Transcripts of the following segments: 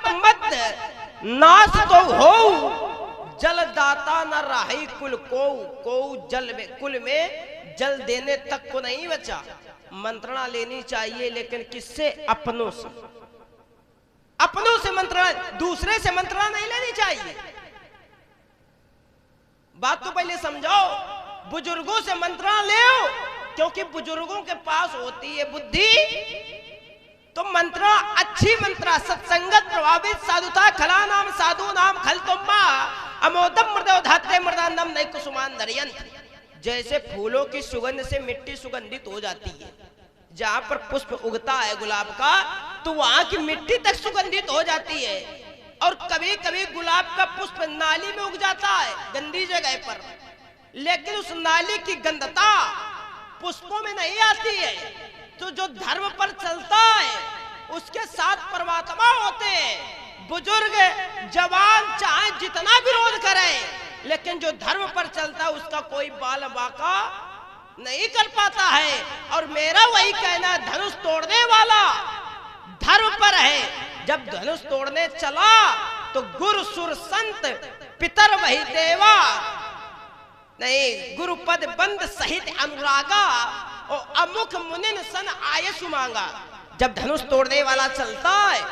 मत मत नाश तो हो, जल दाता न राही कुल को जल में कुल में जल देने तक को नहीं बचा। मंत्रणा लेनी चाहिए लेकिन किससे? अपनों से। अपनों से मंत्रणा, दूसरे से मंत्रणा नहीं लेनी चाहिए। बात तो पहले समझाओ। बुजुर्गों से मंत्रणा ले, क्योंकि बुजुर्गों के पास होती है बुद्धि। तो मंत्रणा, अच्छी मंत्रणा, सत्संगत प्रभावित साधुता खला नाम साधु नाम खल तुम्मा अमोदम मृदो धात्रे मृदानम नहीं कुसुमान दरियंत। जैसे फूलों की सुगंध से मिट्टी सुगंधित हो जाती है, जहां पर पुष्प उगता है गुलाब का तो वहां की मिट्टी तक सुगंधित हो जाती है। और कभी कभी गुलाब का पुष्प नाली में उग जाता है गंदी जगह पर, लेकिन उस नाली की गंधता पुष्पों में नहीं आती है। तो जो धर्म पर चलता है उसके साथ परमात्मा होते हैं। बुजुर्ग जवान चाहे जितना विरोध करें, लेकिन जो धर्म पर चलता है उसका कोई बाल बाका नहीं कर पाता है। और मेरा वही कहना, धनुष तोड़ने वाला धर्म पर है। जब धनुष तोड़ने चला तो गुरु सुर संत पितर वही देवा, नहीं गुरु पद बंद सहित अनुरागा और अमुख मुनिन सन आयसु मांगा। जब धनुष तोड़ने वाला चलता है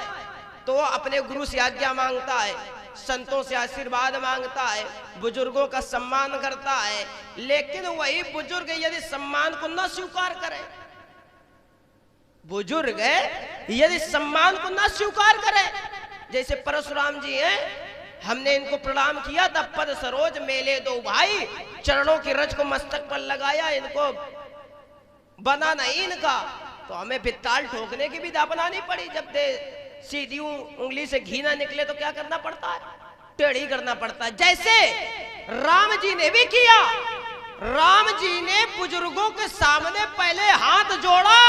तो अपने गुरु से आज्ञा मांगता है, संतों से आशीर्वाद मांगता है, बुजुर्गों का सम्मान करता है। लेकिन वही बुजुर्ग यदि सम्मान को न स्वीकार करे, बुजुर्ग यदि सम्मान को न स्वीकार करे, जैसे परशुराम जी हैं, हमने इनको प्रणाम किया था, पद सरोज मेले दो भाई, चरणों की रज को मस्तक पर लगाया, इनको बना नहीं इनका, तो हमें भित्ताल ठोकने की विधा बनानी पड़ी। जब दे सीधी उंगली से घी ना निकले तो क्या करना पड़ता है? टेढ़ी करना पड़ता है। जैसे राम जी ने भी किया, राम जी ने बुजुर्गों के सामने पहले हाथ जोड़ा,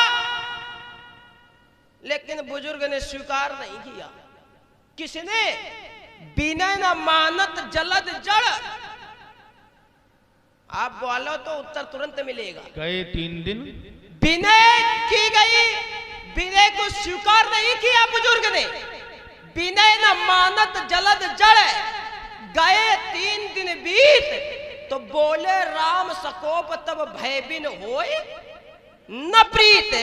लेकिन बुजुर्ग ने स्वीकार नहीं किया। किसने? बिना न मानत जलद जड़। आप बोलो तो उत्तर तुरंत मिलेगा। गए 3 दिन विनय की गई, विनय को स्वीकार नहीं किया बुजुर्ग ने। विनय न मानत जलद जड़, गए 3 दिन बीत तो बोले राम सकोप तब भय बिन होए न प्रीत।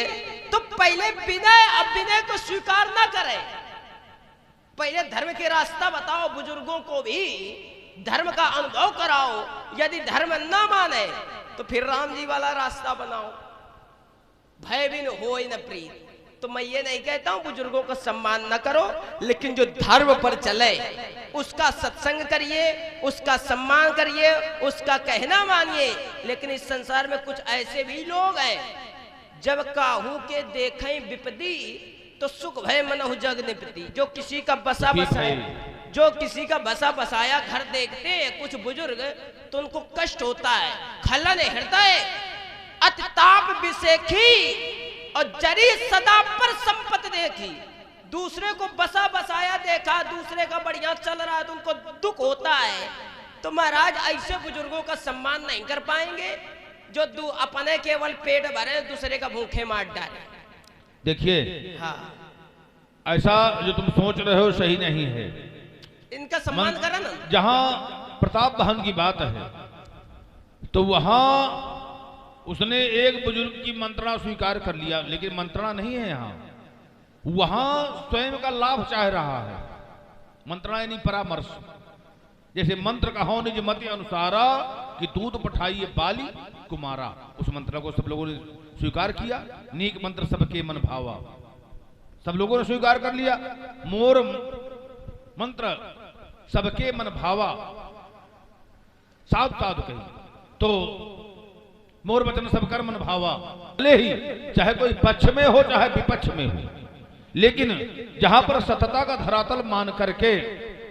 तो पहले विनय, अब विनय को स्वीकार न करे, पहले धर्म के रास्ता बताओ, बुजुर्गों को भी धर्म का अनुभव कराओ। यदि धर्म न माने तो फिर राम जी वाला रास्ता बनाओ, भय बिन होए न प्रीत। तो मैं ये नहीं कहता हूं बुजुर्गों का सम्मान न करो, लेकिन जो धर्म पर चले उसका सत्संग करिए, उसका सम्मान करिए, उसका कहना मानिए। लेकिन इस संसार में कुछ ऐसे भी लोग हैं, जब काहू के देखें विपदी तो सुख भय मनहु जग निपति। जो किसी का बसा बसाया, जो किसी का बसा बसाया घर देखते हैं कुछ बुजुर्ग, तो उनको कष्ट होता है, खलन हृदय अतिताप विसेखी और जरी सदा पर संपत देखी। दूसरे को बसा बसाया देखा, दूसरे का बढ़िया चल रहा है तो उनको दुख होता है। तो महाराज ऐसे बुजुर्गों का सम्मान नहीं कर पाएंगे जो अपने केवल पेट भरे, दूसरे का भूखे मार डाले। देखिए, हाँ, ऐसा जो तुम सोच रहे हो सही नहीं है। इनका सम्मान करा ना। जहां प्रताप बहन की बात है तो वहां उसने एक बुजुर्ग की मंत्रणा स्वीकार कर लिया, लेकिन मंत्रणा नहीं है यहाँ, वहां स्वयं का लाभ चाह रहा है। मंत्रणा यानी परामर्श। जैसे मंत्र कहो निज मति अनुसारा कि दूध पठाइए बाली कुमारा, उस मंत्र को सब लोगों ने स्वीकार किया। नीक मंत्र सबके मन भावा, सब लोगों ने स्वीकार कर लिया। मोर मंत्र सबके मन भावा, साधु साधु कही तो मोर वचन सब कर मन भावा। भले ही चाहे कोई पक्ष में हो चाहे विपक्ष में हो, लेकिन जहां पर सतता का धरातल मान करके,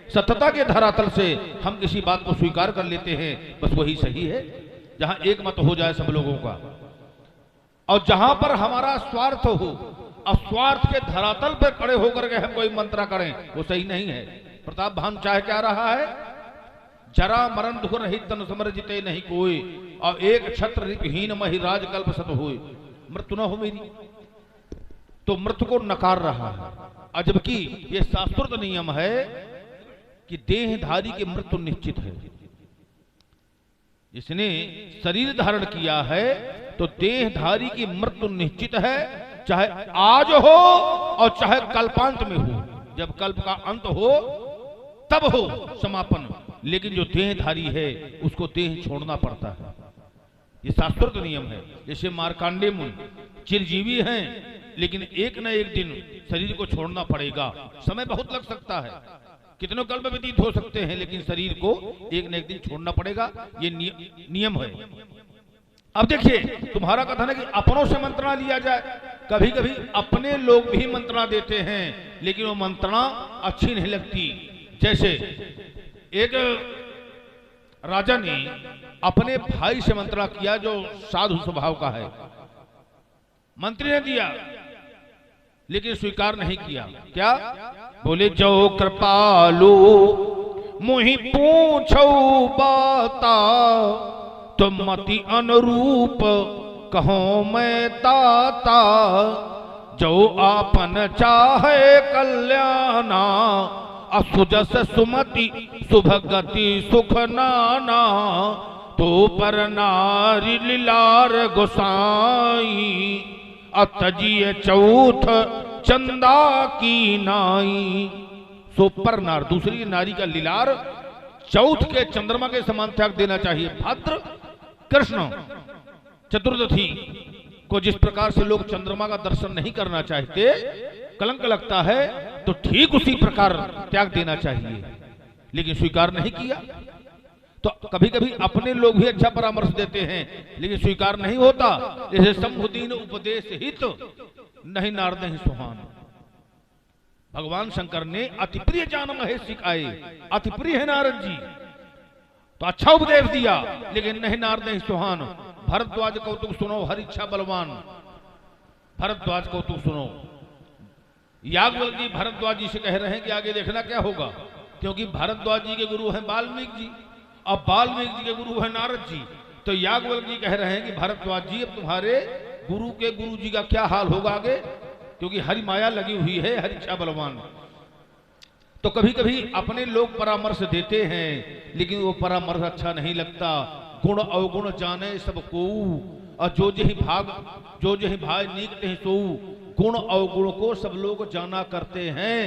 सतता के धरातल से हम किसी बात को स्वीकार कर लेते हैं, बस वही सही है। जहां एक मत हो जाए सब लोगों का, और जहां पर हमारा स्वार्थ हो, अस्वार्थ के धरातल पर खड़े होकर के हम कोई मंत्रा करें, वो सही नहीं है। प्रताप भान चाह क्या रहा है? जरा मरण दुख रहित तन समर जिते नहीं कोई, और एक छत्र रिपहीन मही राज कल्प सत होए, मृत्यु न हो मेरी। तो मृत्यु को नकार रहा है। और जबकि ये शास्त्रोक्त नियम है कि देहधारी की मृत्यु निश्चित है। इसने शरीर धारण किया है तो देहधारी की मृत्यु निश्चित है, चाहे आज हो और चाहे कल्पांत में हो। जब कल्प का अंत हो तब हो समापन, लेकिन जो देहधारी है उसको देह छोड़ना पड़ता है। ये शास्त्रोक्त नियम है। जैसे मार्कांडेय मुनि चिरजीवी हैं, लेकिन एक न एक दिन शरीर को छोड़ना पड़ेगा। समय बहुत लग सकता है, कितनों कल्प व्यतीत हो सकते हैं, लेकिन शरीर को एक न एक दिन छोड़ना पड़ेगा। ये नियम है। अब देखिए, तुम्हारा कथन है कि अपनों से मंत्रणा लिया जाए। कभी कभी अपने लोग भी मंत्रणा देते हैं, लेकिन वो मंत्रणा अच्छी नहीं लगती। जैसे एक राजा ने अपने भाई से मंत्रणा किया जो साधु स्वभाव का है। मंत्री ने दिया लेकिन स्वीकार नहीं किया। क्या बोले? जो कृपालु मुहि पूछो बाता, तुम मति अनुरूप कहो मैं ताता। जो आपन चाहे कल्याणा, असुजस सुमति सुभगति सुख नाना। तो पर नारी लीलार गोसाई, अतजिय चौथ चंदा की नाई। सो पर नार, दूसरी नारी का लीलार चौथ के चंद्रमा के समान त्याग देना चाहिए। भाद्र कृष्ण चतुर्दशी को जिस प्रकार से लोग चंद्रमा का दर्शन नहीं करना चाहते, कलंक लगता है, तो ठीक उसी प्रकार त्याग देना चाहिए, लेकिन स्वीकार नहीं किया। तो कभी कभी अपने लोग भी अच्छा परामर्श देते हैं, लेकिन स्वीकार नहीं होता। जैसे शंभुदीन उपदेश हित नहीं नारद ही सुहान। भगवान शंकर ने अति प्रिय जान महेश सिखाए, अति प्रिय है नारद जी, तो अच्छा उपदेश दिया, लेकिन नहीं नारद ही सुहान। भरद्वाज कौतुक सुनो हर इच्छा बलवान। भरद्वाज कौतुक सुनो। याज्ञवल्क्य जी भरद्वाज जी से कह रहे हैं कि आगे देखना क्या होगा, क्योंकि भरद्वाज जी के गुरु हैं वाल्मीकि जी, अब वाल्मीकि जी के गुरु हैं नारद जी। तो याज्ञवल्क्य जी कह रहे हैं कि भरद्वाज जी अब तुम्हारे गुरु के गुरु जी का क्या हाल होगा आगे, क्योंकि हरि माया लगी हुई है, हरि इच्छा बलवान। तो कभी कभी अपने लोग परामर्श देते हैं, लेकिन वो परामर्श अच्छा नहीं लगता। गुण अवगुण जाने सब को, और जो जही भाई नीक नहीं सो। गुण अवगुण को सब लोग जाना करते हैं,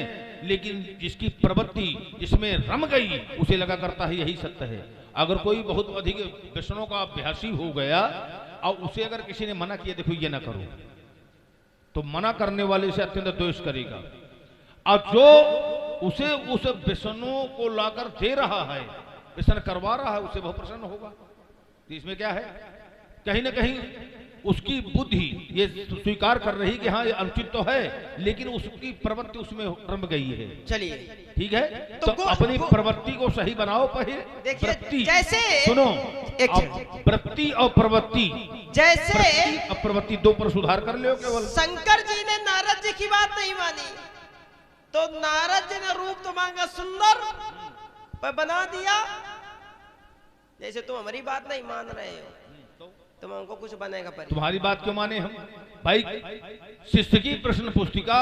लेकिन जिसकी प्रवृत्ति जिसमें रम गई उसे लगा करता है यही सत्य है। अगर कोई बहुत अधिक व्यसनों का अभ्यासी हो गया और उसे अगर किसी ने मना किया, देखो ये ना करो, तो मना करने वाले से अत्यंत द्वेष करेगा। और जो उसे उस व्यसनों को लाकर दे रहा है, व्यसन करवा रहा है, उसे बहुत प्रसन्न होगा। तो इसमें क्या है, कहीं ना कहीं उसकी बुद्धि ये स्वीकार कर रही कि हाँ ये अनुचित तो है, लेकिन उसकी प्रवृत्ति उसमें रम गई है। चलिए ठीक है, तो अपनी प्रवृत्ति को सही बनाओ। पहले देखिए, जैसे सुनो, वृत्ति और प्रवृत्ति, जैसे और प्रवृत्ति दो पर सुधार कर लो। केवल शंकर जी ने नारद जी की बात नहीं मानी, तो नारद जी ने रूप तो मांगा सुंदर, पर बना दिया। जैसे तुम हमारी बात नहीं मान रहे हो, तुम हमको कुछ बनेगा पर। तुम्हारी बात क्यों माने हम? भाई शिष्य की प्रश्न पुस्तिका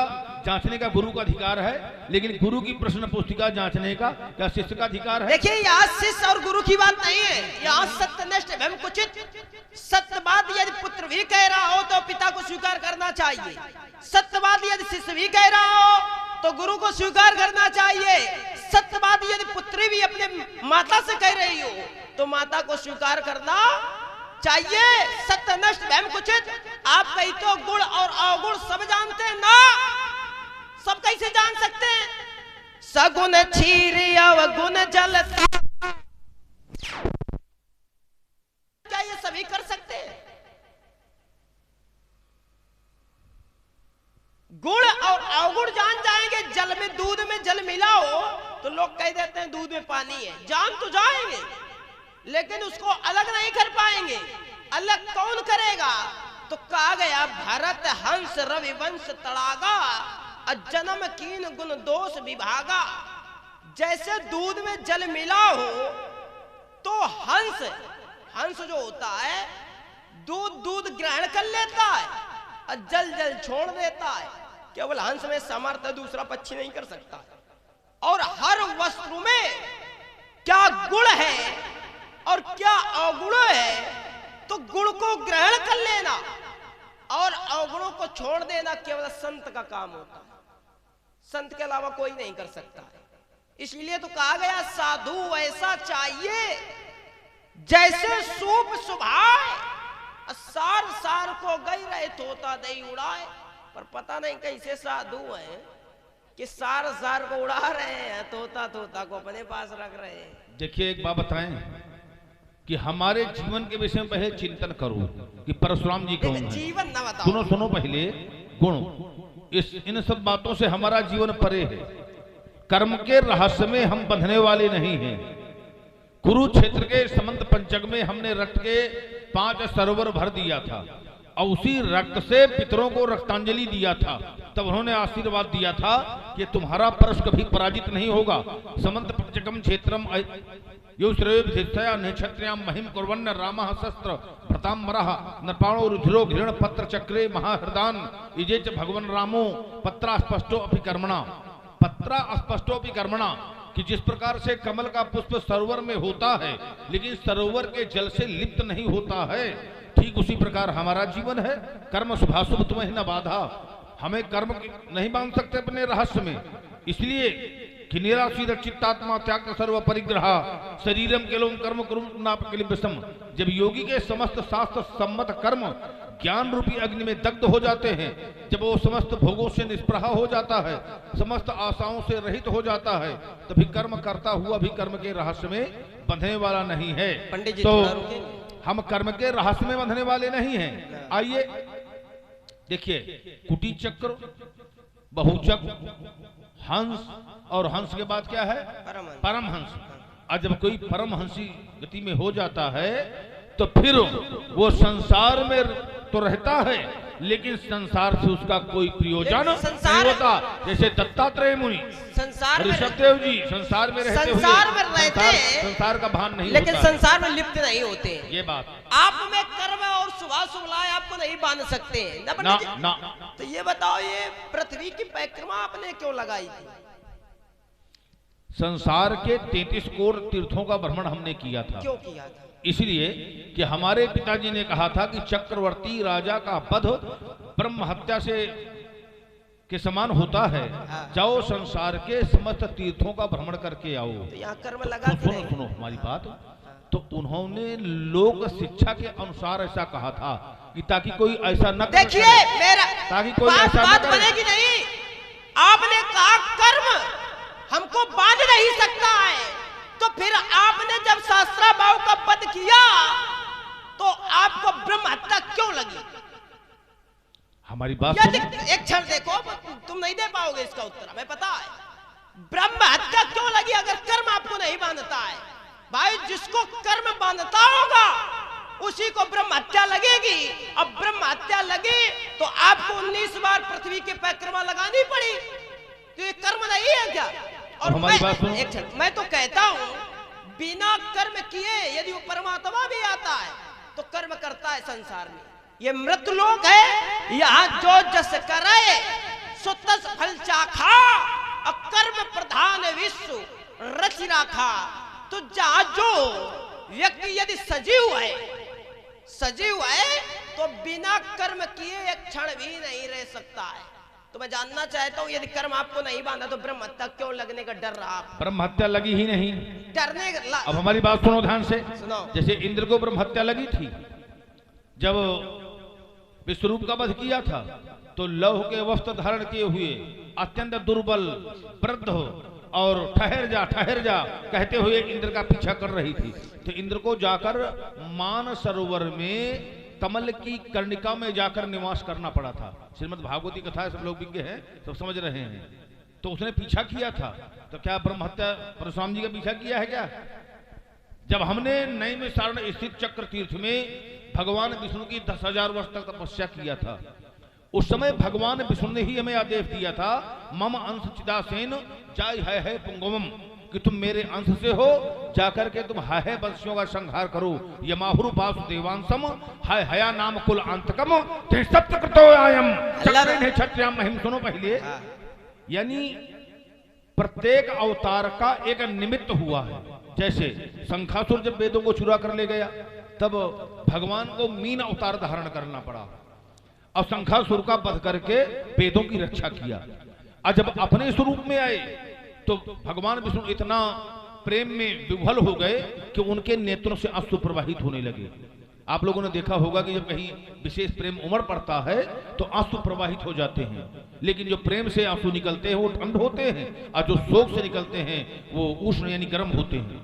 जांचने का गुरु का अधिकार है, लेकिन गुरु की प्रश्न पुस्तिका जांचने का क्या शिष्य का अधिकार है? देखिए, यहाँ शिष्य और गुरु की बात नहीं है, यहाँ सत्यनिष्ठ एवं कुचित सत्यवाद यदि पुत्र भी कह रहा हो तो पिता को स्वीकार करना चाहिए। सत्यवाद यदि शिष्य भी कह रहा हो तो गुरु को स्वीकार करना चाहिए। सत्यवाद यदि पुत्री भी अपने माता से कह रही हो तो माता को स्वीकार करना चाहिए। सत्यनिष्ठ एवं कुचित। आप कहीं तो गुण और अवगुण सब जानते हैं ना, सब कैसे जान सकते हैं? सगुण क्षीर अवगुण जल, क्या ये सभी कर सकते हैं? गुण और अवगुण जान जाएंगे। जल में दूध में जल मिला हो तो लोग कह देते हैं दूध में पानी है, जान तो जाएंगे, लेकिन उसको अलग नहीं कर पाएंगे। अलग कौन करेगा? तो कहा गया भरत हंस रविवंश तड़ागा, जन्म कीन गुण दोष विभागा। जैसे दूध में जल मिला हो तो हंस जो होता है दूध ग्रहण कर लेता है और जल छोड़ देता है। केवल हंस में सामर्थ्य दूसरा पक्षी नहीं कर सकता। और हर वस्तु में क्या गुण है और क्या अवगुण है, तो गुण को ग्रहण कर लेना और अवगुणों को छोड़ देना केवल संत का काम होता है। संत के अलावा कोई नहीं कर सकता है। इसलिए तो कहा गया साधु ऐसा चाहिए जैसे सूप सुभाए, सार सार को गई रहे तोता दही उड़ाए। पर पता नहीं कैसे साधु हैं कि सार सार को उड़ा रहे हैं, तोता तोता को अपने पास रख रहे हैं। देखिए एक बात बताएं कि हमारे जीवन के विषय में पहले चिंतन करो कि परशुराम जी कौन है। जीवन न बताओ, सुनो सुनो पहले गुण, इन सब बातों से हमारा जीवन परे है। कर्म के रहस्य में हम बंधने वाले नहीं हैं। कुरुक्षेत्र के समंत पंचक में हमने रक्त के 5 सरोवर भर दिया था और उसी रक्त से पितरों को रक्तांजलि दिया था। तब उन्होंने आशीर्वाद दिया था कि तुम्हारा परश कभी पराजित नहीं होगा। समंत पंचकम क्षेत्रम नक्षत्र्याम महिम कुर्वन्न रामः शस्त्र भ्रताम्बरः नृपाणो रुधिरो घृण पत्र चक्रे महाहृदान इजे च भगवन रामो पत्रा स्पष्टो अपि कर्मणा। पत्रा स्पष्टो अपि कर्मणा, कि जिस प्रकार से कमल का पुष्प सरोवर में होता है लेकिन सरोवर के जल से लिप्त नहीं होता है, ठीक उसी प्रकार हमारा जीवन है। कर्म शुभाशुभ तुम्हें न बाधा। हमें कर्म नहीं बांध सकते अपने रहस्य में, इसलिए कि निराशीर चित्तात्मा त्याग सर्व परिग्रह शरीरम केवलम कर्म करुणापकलिबसम। जब योगी के समस्त शास्त्र सम्मत कर्म ज्ञान रूपी अग्नि में दग्ध हो जाते हैं, जब वो समस्त भोगों से निष्प्रह हो जाता है, समस्त आशाओं से रहित हो जाता है, तभी कर्म करता हुआ भी कर्म के रहस्य में बंधने वाला नहीं है। पंडित जी तो हम कर्म के रहस्य में बंधने वाले नहीं हैं। आइए देखिए, कुटी चक्र, बहुचक्र, हंस, और हंस के बाद क्या है? परमहंस। और जब कोई परमहंसी गति में हो जाता है तो फिर वो संसार में तो रहता है लेकिन संसार से उसका कोई प्रयोजन नहीं होता। जैसे दत्तात्रेय मुनि, संसार ऋषभदेव जी संसार में रहते संसार का भान नहीं, लेकिन संसार में लिप्त नहीं होते। ये बात आप में कर्म और शुभाशुभ लाए आपको नहीं बांध सकते हैं ना, ना। तो ये बताओ, ये पृथ्वी की परिक्रमा आपने क्यों लगाई थी? संसार के 33 करोड़ तीर्थों का भ्रमण हमने किया था। क्यों किया था? इसलिए कि हमारे पिताजी ने कहा था कि चक्रवर्ती राजा का वध ब्रह्म हत्या से के समान होता है। जाओ संसार के समस्त तीर्थों का भ्रमण करके आओ। तो यहाँ कर्म लगा तो सुनो हमारी बात। तो उन्होंने लोक शिक्षा के अनुसार ऐसा कहा था कि ताकि कोई ऐसा न करे। देखिए मेरा ताकि कोई ऐसा न करे। बनेगी नहीं। आपने कहा कर्म हमको बांध नहीं सकता है, तो फिर आपने जब सहस्त्राबाहु का वध किया तो आपको ब्रह्म हत्या क्यों लगी? हमारी बात एक क्षण देखो, तुम नहीं दे पाओगे इसका उत्तर, हमें पता है। ब्रह्म हत्या क्यों लगी अगर कर्म आपको नहीं बांधता है? भाई जिसको कर्म बांधता होगा उसी को ब्रह्म हत्या लगेगी। अब ब्रह्म हत्या लगी तो आपको 19 बार पृथ्वी के परिक्रमा लगानी पड़ी, तो ये कर्म नहीं है क्या? और मैं तो कहता हूं बिना कर्म किए यदि वो परमात्मा भी आता है तो कर्म करता है संसार में। ये मृत लोक है, यहाँ जो जस करे सो तस फल चाखा, कर्म प्रधान विश्व रच राखा। तो जहाँ जो व्यक्ति यदि सजीव है तो बिना कर्म किए एक क्षण भी नहीं रह सकता है। तो मैं जानना चाहता हूँ यदि कर्म आपको नहीं बांधा तो ब्रह्म हत्या क्यों लगने का डर रहा? ब्रह्म हत्या लगी ही नहीं, डरने अब हमारी बात सुनो ध्यान से। सुनो। जैसे इंद्र को ब्रह्म हत्या लगी थी जब विश्वरूप का वध किया था, तो लौह के वस्त्र धारण किए हुए अत्यंत दुर्बल वृद्ध और ठहर जा कहते हुए इंद्र का पीछा कर रही थी। तो इंद्र को जाकर मान सरोवर में कमल की कर्णिका में जाकर निवास करना पड़ा था। श्रीमद् भागवती कथा है, सब लोग विज्ञ हैं, सब समझ रहे हैं। तो उसने पीछा किया था। तो क्या ब्रह्म हत्या परशुराम जी का पीछा किया है क्या? जब हमने नैमिषारण्य स्थित चक्र तीर्थ में भगवान विष्णु की 10,000 वर्ष तक तपस्या किया था, उस समय भगवान विष्णु ने ही हमें आदेश दिया था, मम अंश चिदासेन जाय है पुंगवम, कि तुम मेरे अंश से हो, जाकर के तुम हाय वंशियों का संहार करो। यमाहुरु वासुदेवांसम हाय हया नाम कुल अंतकम ते सत्य कृतो आयम चक्रे क्षत्रियाम महिम। सुनो पहले, यानी प्रत्येक अवतार का एक निमित्त हुआ है। जैसे शंखासुर जब वेदों को चुरा कर ले गया, तब भगवान को मीन अवतार धारण करना पड़ा और शंखासुर का वध करके वेदों की रक्षा किया। और जब अपने स्वरूप में आए तो भगवान विष्णु इतना प्रेम में विह्वल हो गए कि उनके नेत्रों से अश्रु प्रवाहित होने लगे। आप लोगों ने देखा होगा कि जब कहीं विशेष प्रेम उमड़ पड़ता है तो आंसू प्रवाहित हो जाते हैं, लेकिन जो प्रेम से आंसू निकलते हैं वो ठंड होते हैं और जो शोक से निकलते हैं वो उष्ण यानी गर्म होते हैं।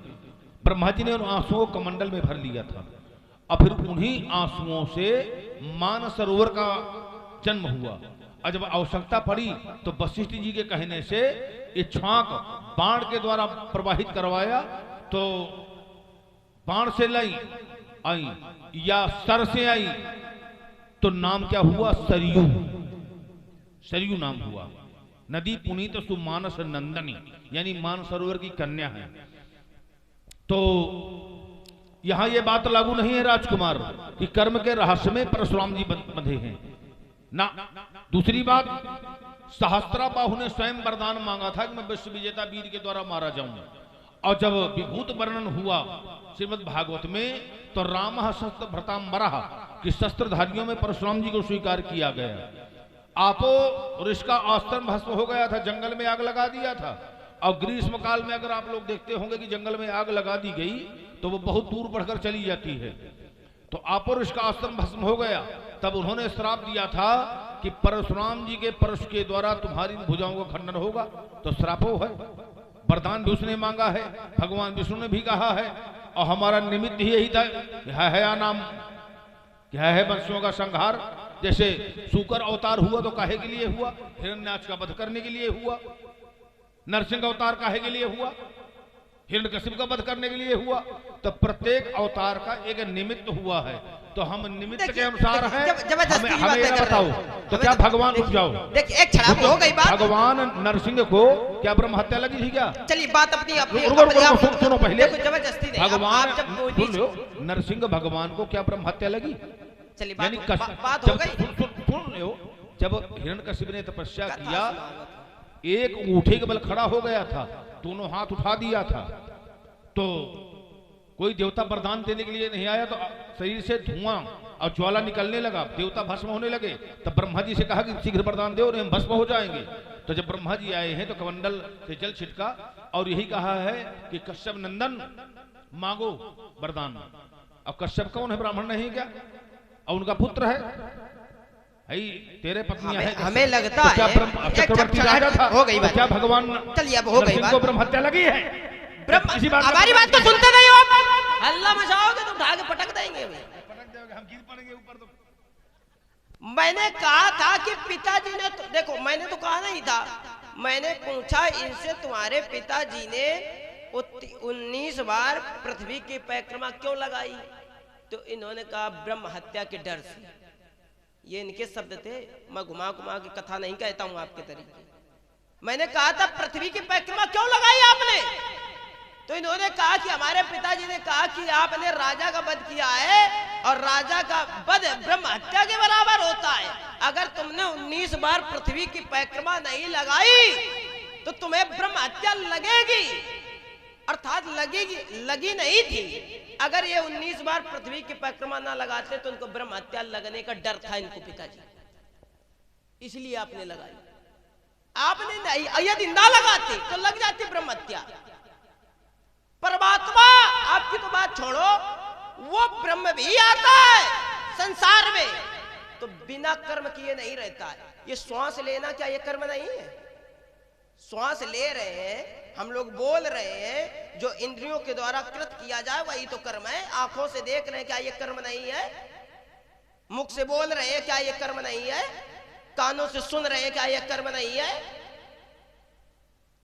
ब्रह्मा जी ने उन आंसुओं को कमंडल में भर लिया था और फिर उन्हीं आंसुओं से मानसरोवर का जन्म हुआ। और जब आवश्यकता पड़ी तो वशिष्ठ जी के कहने से ये छांक बाण के द्वारा प्रवाहित करवाया, तो बाण से लाई आई या सर से आई तो नाम क्या हुआ? सरयू। सरयू नाम हुआ। नदी पुनीत सुमानस नंदनी, यानी मानसरोवर की कन्या है। तो यहां यह बात लागू नहीं है राजकुमार कि कर्म के रहस्य में परशुराम जी बंधे हैं ना। दूसरी बात, सहस्त्राबाहु ने स्वयं वरदान मांगा था कि मैं विश्व विजेता वीर के द्वारा मारा जाऊंगा। और जब विभूत वर्णन हुआ श्रीमद् भागवत में, तो राम शस्त्र भ्रतांबरा कि शस्त्रधारियों में परशुराम जी को स्वीकार किया गया। आपो ऋषि का आस्त्र भस्म हो गया था, जंगल में आग लगा दिया था। और ग्रीष्म काल में अगर आप लोग देखते होंगे कि जंगल में आग लगा दी गई तो वो बहुत दूर बढ़कर चली जाती है। तो आपो ऋषि का आस्त्र भस्म हो गया, तब उन्होंने श्राप दिया था कि परशुराम जी के परश के द्वारा तुम्हारी भुजाओं का खंडन होगा। तो श्रापो है। वरदान भी उसने मांगा है, भगवान विष्णु ने भी कहा है, और हमारा निमित्त ही यही था, हया नाम क्या है वंशियों का संहार। जैसे सूकर अवतार हुआ तो काहे के लिए हुआ? हिरण्याक्ष का वध करने के लिए हुआ। नरसिंह अवतार काहे के लिए हुआ? हिरण्यकशिप का वध करने के लिए हुआ। तो प्रत्येक अवतार का एक निमित्त हुआ है, तो हम निमित्त के अनुसार हैं। हमें बताओ तो क्या भगवान रुक जाओ, देखिए एक छड़ा हो गई बात। भगवान नरसिंह को क्या ब्रह्म हत्या लगी थी क्या? चलिए बात अपनी सुनो पहले, जबरदस्ती भगवान सुन लो, नरसिंह भगवान को क्या ब्रह्म हत्या लगी? चलिए बात हो गई। सुन लो, जब हिरण्यकशिप ने तपस्या किया, एक ऊँटे के बल खड़ा हो गया था, दोनों हाथ उठा दिया था, तो कोई देवता वरदान देने के लिए नहीं आया, तो शरीर से धुआं और ज्वाला निकलने लगा, देवता भस्म होने लगे। तब ब्रह्मा जी से कहा कि शीघ्र वरदान दो, हम भस्म हो जाएंगे। तो जब ब्रह्मा जी आए हैं तो कमंडल से जल छिटका और यही कहा है कि कश्यप नंदन मांगो वरदान। अब कश्यप कौन है? ब्राह्मण नहीं क्या? और उनका पुत्र है, तेरे पत्नियां हैं। हमें लगता है चक्रवर्ती राजा था, हो गई बात। क्या भगवान चलिए अब हो गई बात। ब्रह्म हत्या लगी है? हमारी बात तो सुनते नहीं हो, हल्ला मचाओगे तो उठा के पटक देंगे, हम गिर पड़ेंगे ऊपर। तो मैंने कहा था कि पिताजी ने तो, देखो मैंने तो कहा नहीं था, मैंने पूछा इनसे तुम्हारे पिताजी ने 19 बार पृथ्वी की परिक्रमा क्यों लगाई? तो इन्होंने कहा ब्रह्म हत्या के डर से। ये इनके शब्द थे, मैं घुमा घुमा की कथा नहीं कहता हूं आपके तरीके। मैंने कहा था पृथ्वी की परिक्रमा क्यों लगाई आपने? तो इन्होंने कहा कि हमारे पिताजी ने कहा कि आपने राजा का वध किया है और राजा का वध ब्रह्म हत्या के बराबर होता है। अगर तुमने 19 बार पृथ्वी की परिक्रमा नहीं लगाई तो तुम्हें ब्रह्म हत्या लगेगी, अर्थात लगी नहीं थी। अगर ये 19 बार पृथ्वी की परिक्रमा ना लगाते तो उनको ब्रह्म हत्या लगने का डर था इनको पिताजी, इसलिए आपने लगाई। आपने नहीं, यदि ना लगाते तो लग जाती ब्रह्म हत्या। परमात्मा आपकी तो बात छोड़ो, वो ब्रह्म भी आता है संसार में तो बिना कर्म किए नहीं रहता है। ये श्वास लेना क्या ये कर्म नहीं है? श्वास ले रहे हैं हम लोग, बोल रहे हैं, जो इंद्रियों के द्वारा कृत किया जाए वही तो कर्म है। आंखों से देख रहे हैं, क्या ये कर्म नहीं है? मुख से बोल रहे हैं, क्या ये कर्म नहीं है? कानों से सुन रहे हैं, क्या ये कर्म नहीं है?